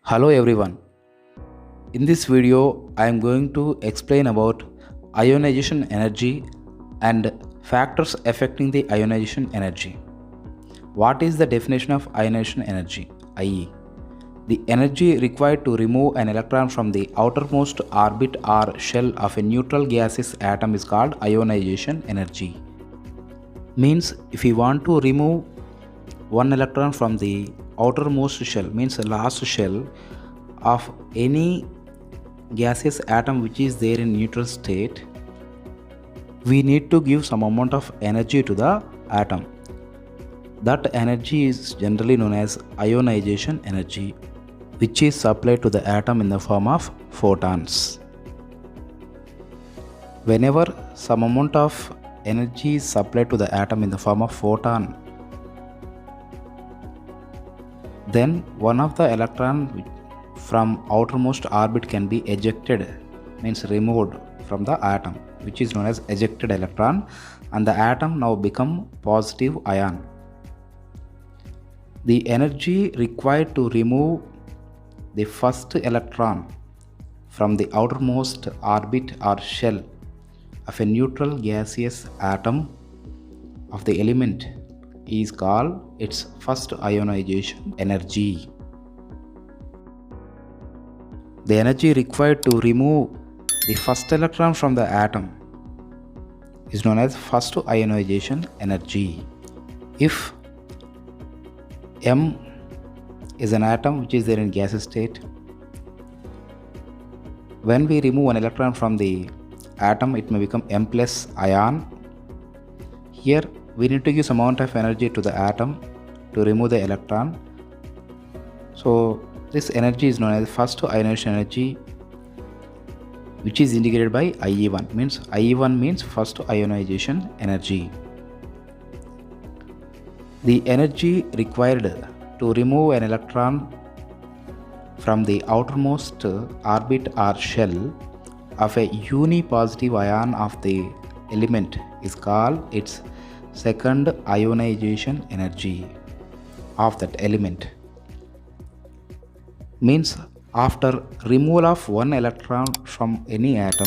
Hello everyone. In this video, I am going to explain about ionization energy and factors affecting the ionization energy. What is the definition of ionization energy? IE. The energy required to remove an electron from the outermost orbit or shell of a neutral gaseous atom is called ionization energy. Means if we want to remove one electron from the outermost shell, means the last shell of any gaseous atom which is there in neutral state, we need to give some amount of energy to the atom. That energy is generally known as ionization energy, which is supplied to the atom in the form of photons. Whenever some amount of energy is supplied to the atom in the form of photon, then one of the electron from outermost orbit can be ejected, means removed from the atom, which is known as ejected electron, and the atom now become positive ion. The energy required to remove the first electron from the outermost orbit or shell of a neutral gaseous atom of the element is called its first ionization energy. The energy required to remove the first electron from the atom is known as first ionization energy. If M is an atom which is there in gaseous state, when we remove an electron from the atom, it may become M plus ion. Here we need to give some amount of energy to the atom to remove the electron. So this energy is known as first ionization energy, which is indicated by IE1. Means IE1 means first ionization energy. The energy required to remove an electron from the outermost orbit or shell of a unipositive ion of the element is called its second ionization energy of that element. Means after removal of one electron from any atom,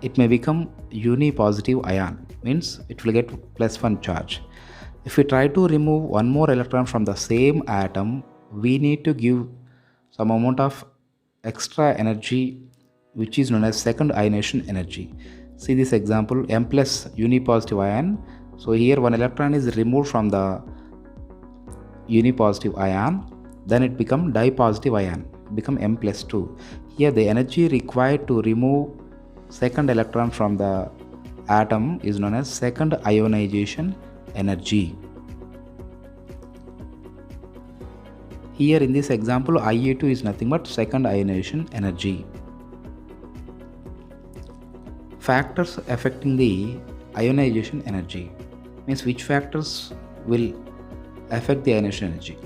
it may become unipositive ion, means it will get +1 charge. If we try to remove one more electron from the same atom, we need to give some amount of extra energy, which is known as second ionization energy. See this example, M plus unipositive ion. So here one electron is removed from the unipositive ion, then it become dipositive ion, become M plus 2. Here the energy required to remove second electron from the atom is known as second ionization energy. Here in this example, Ia2 is nothing but second ionization energy. Factors affecting the ionization energy, means which factors will affect the ionization energy.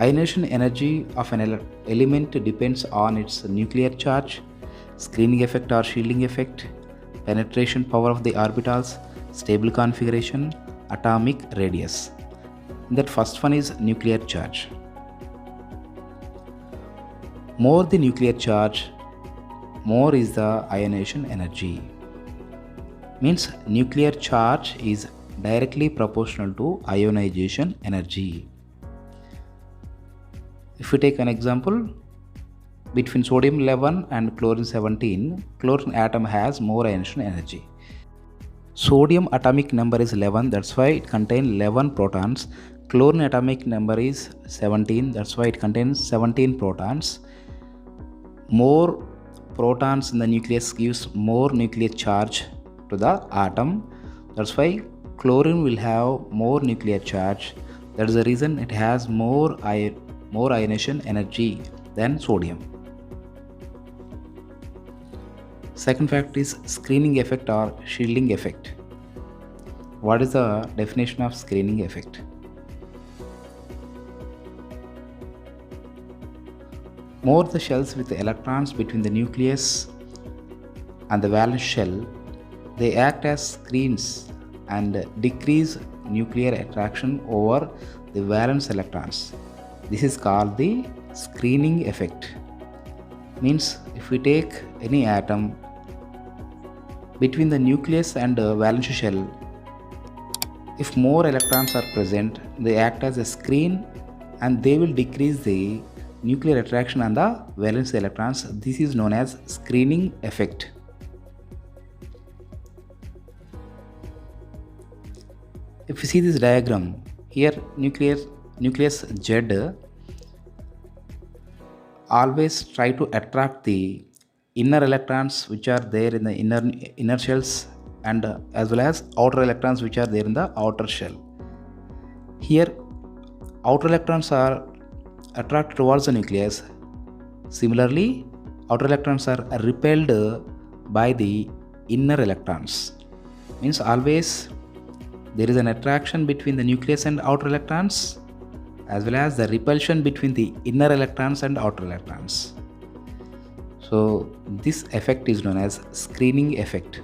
Ionization energy of an element depends on its nuclear charge, screening effect or shielding effect, penetration power of the orbitals, stable configuration, atomic radius. That first one is nuclear charge. More the nuclear charge, more is the ionization energy. Means nuclear charge is directly proportional to ionization energy. If we take an example, between sodium 11 and chlorine 17, chlorine atom has more ionization energy. Sodium atomic number is 11, that's why it contains 11 protons. Chlorine atomic number is 17, that's why it contains 17 protons. More protons in the nucleus gives more nuclear charge to the atom. That's why chlorine will have more nuclear charge. That is the reason it has more ionization energy than sodium. Second fact is screening effect or shielding effect. What is the definition of screening effect? More the shells with the electrons between the nucleus and the valence shell, they act as screens and decrease nuclear attraction over the valence electrons. This is called the screening effect. Means if we take any atom between the nucleus and the valence shell, if more electrons are present, they act as a screen and they will decrease the nuclear attraction on the valence electrons. This is known as screening effect. If you see this diagram, here nucleus Z always try to attract the inner electrons which are there in the inner shells, and as well as outer electrons which are there in the outer shell. Here outer electrons are attracted towards the nucleus. Similarly, outer electrons are repelled by the inner electrons. Means always there is an attraction between the nucleus and outer electrons, as well as the repulsion between the inner electrons and outer electrons. So this effect is known as screening effect.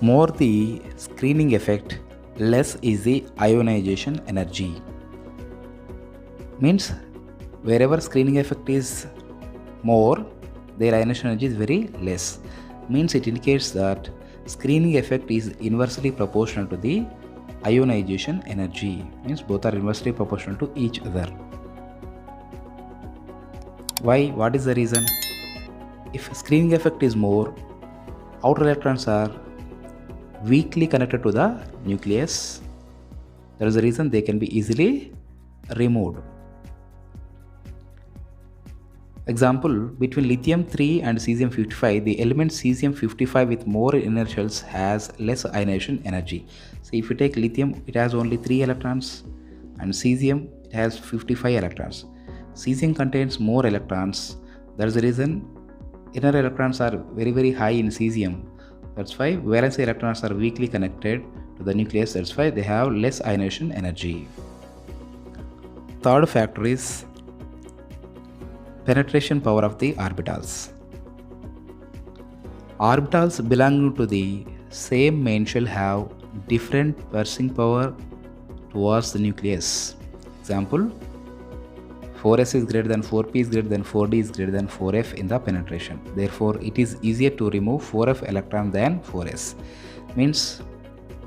More the screening effect, less is the ionization energy. Means wherever screening effect is more, their ionization energy is very less. Means it indicates that screening effect is inversely proportional to the ionization energy. Means both are inversely proportional to each other. Why? What is the reason? If screening effect is more, outer electrons are weakly connected to the nucleus. That is the reason they can be easily removed. Example, between lithium 3 and cesium 55, the element cesium 55 with more inner shells has less ionization energy. So if you take lithium, it has only 3 electrons, and cesium, it has 55 electrons. Cesium contains more electrons. That is the reason inner electrons are very high in cesium. That's why valence electrons are weakly connected to the nucleus. That's why they have less ionization energy. Third factor is penetration power of the orbitals. Orbitals belonging to the same main shell have different piercing power towards the nucleus. Example, 4s is greater than 4p is greater than 4d is greater than 4f in the penetration. Therefore, it is easier to remove 4f electron than 4s. Means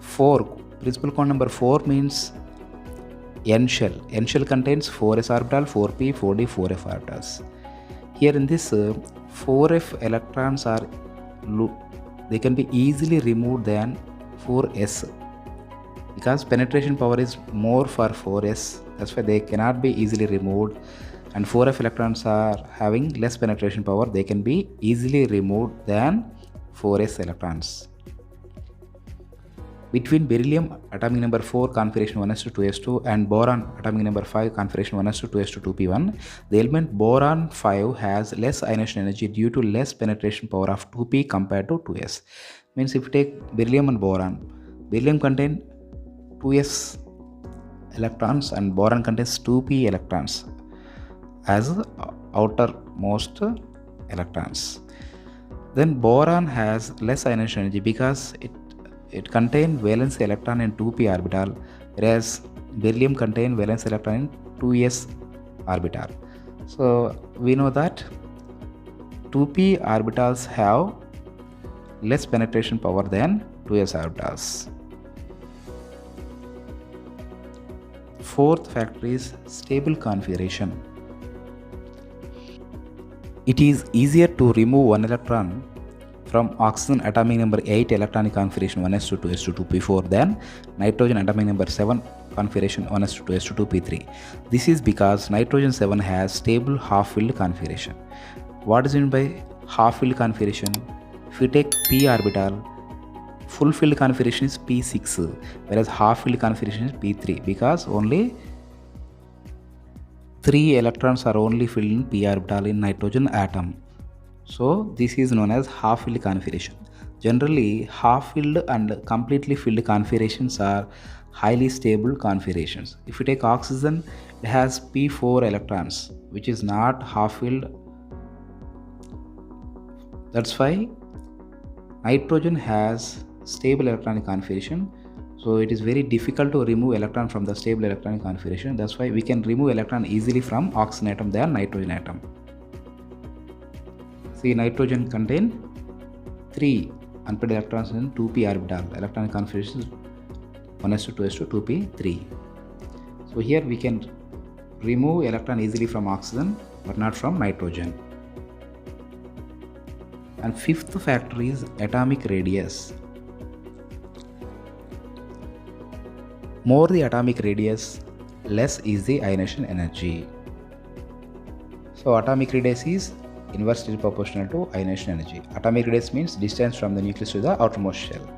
4, principal quantum number 4 means N shell. N shell contains 4s orbital, 4p, 4d, 4f orbitals. Here in this 4f electrons are they can be easily removed than 4s, because penetration power is more for 4s. That's why they cannot be easily removed, and 4f electrons are having less penetration power. They can be easily removed than 4s electrons. Between beryllium atomic number 4 configuration 1s2 and boron atomic number 5 configuration 1s2 2p1, the element boron 5 has less ionization energy due to less penetration power of 2p compared to 2s. Means if you take beryllium and boron, beryllium contains 2s electrons and boron contains 2p electrons as outermost electrons. Then boron has less ionization energy because it contains valence electron in 2p orbital, whereas beryllium contains valence electron in 2s orbital. So we know that 2p orbitals have less penetration power than 2s orbitals. Fourth factor is stable configuration. It is easier to remove one electron from oxygen atomic number 8 electronic configuration 1s2 2s2 2p4 than nitrogen atomic number 7 configuration 1s2 2s2 2p3. This is because nitrogen 7 has stable half-filled configuration. What is meant by half-filled configuration? If we take p orbital, full-filled configuration is p6, whereas half-filled configuration is p3, because only 3 electrons are only filled in p orbital in nitrogen atom. So this is known as half-filled configuration. Generally, half-filled and completely filled configurations are highly stable configurations. If you take oxygen, it has p4 electrons, which is not half-filled. That's why nitrogen has stable electronic configuration. So it is very difficult to remove electron from the stable electronic configuration. That's why we can remove electron easily from oxygen atom than nitrogen atom. See, nitrogen contain 3 unpaired electrons in 2p orbital. Electronic configuration is 1s2, 2s2, 2p, 3. So here we can remove electron easily from oxygen but not from nitrogen. And fifth factor is atomic radius. More the atomic radius, less is the ionization energy. So atomic radius is inversely proportional to ionization energy. Atomic radius means distance from the nucleus to the outermost shell.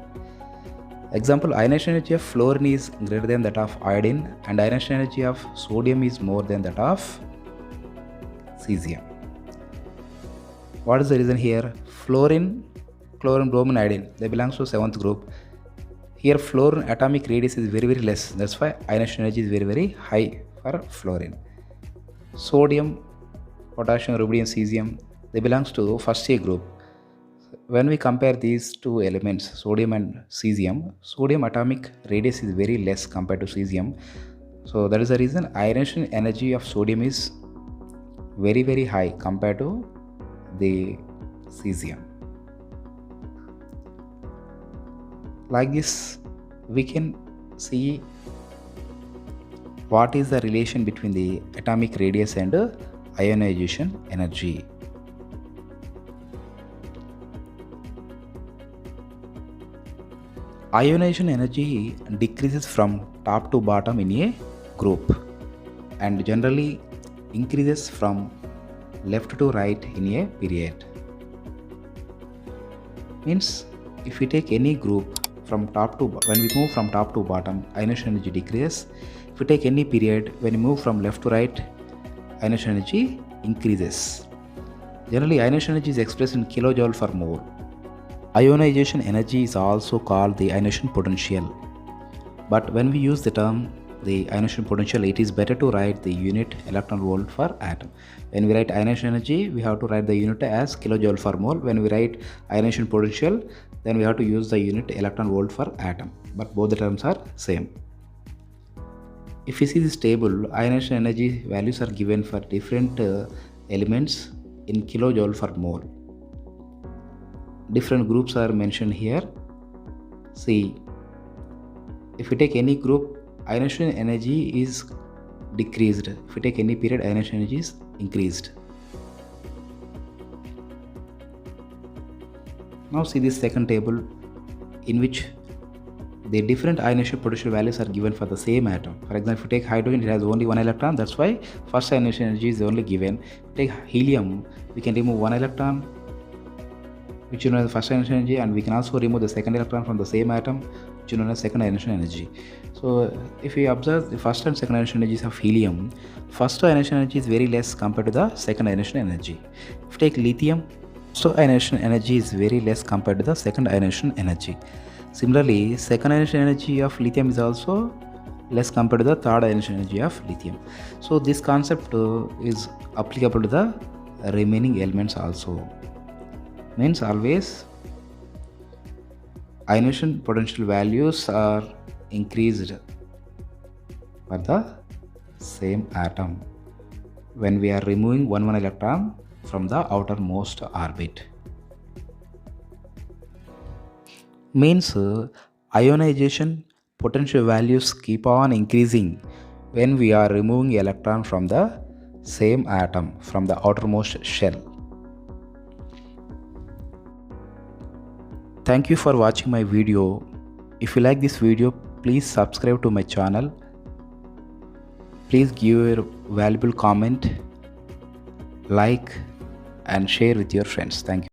Example, ionization energy of fluorine is greater than that of iodine, and ionization energy of sodium is more than that of cesium. What is the reason here? Fluorine, chlorine, bromine, iodine, they belong to 7th group. Here fluorine atomic radius is very less. That's why ionization energy is very high for fluorine. Sodium, potassium, rubidium, cesium, they belongs to first A group. When we compare these two elements, sodium and cesium, sodium atomic radius is very less compared to cesium. So that is the reason ionization energy of sodium is very high compared to the cesium. Like this, we can see what is the relation between the atomic radius and ionization energy. Ionization energy decreases from top to bottom in a group and generally increases from left to right in a period. Means if we take any group from top to when we move from top to bottom, ionization energy decreases. If we take any period, when we move from left to right, ionization energy increases. Generally, ionization energy is expressed in kilojoule per mole. Ionization energy is also called the ionization potential. But when we use the term the ionization potential, it is better to write the unit electron volt per atom. When we write ionization energy, we have to write the unit as kilojoule per mole. When we write ionization potential, then we have to use the unit electron volt per atom. But both the terms are same. If you see this table, ionization energy values are given for different elements in kilojoule per mole. Different groups are mentioned here. See, if we take any group, ionization energy is decreased. If we take any period, ionization energy is increased. Now see this second table in which the different ionization potential values are given for the same atom. For example, if you take hydrogen, it has only 1 electron. That's why first ionization energy is only given. If you take helium, we can remove 1 electron, which is known as first ionization energy, and we can also remove the second electron from the same atom, which is known as second ionization energy. So if we observe the first and second ionization energies of helium, first ionization energy is very less compared to the second ionization energy. If you take lithium, first ionization energy is very less compared to the second ionization energy. Similarly, second ionization energy of lithium is also less compared to the third ionization energy of lithium. So this concept is applicable to the remaining elements also. Means always ionization potential values are increased for the same atom when we are removing one electron from the outermost orbit. Means ionization potential values keep on increasing when we are removing electron from the same atom from the outermost shell. Thank you for watching my video. If you like this video, please subscribe to my channel. Please give your valuable comment, like and share with your friends. Thank you.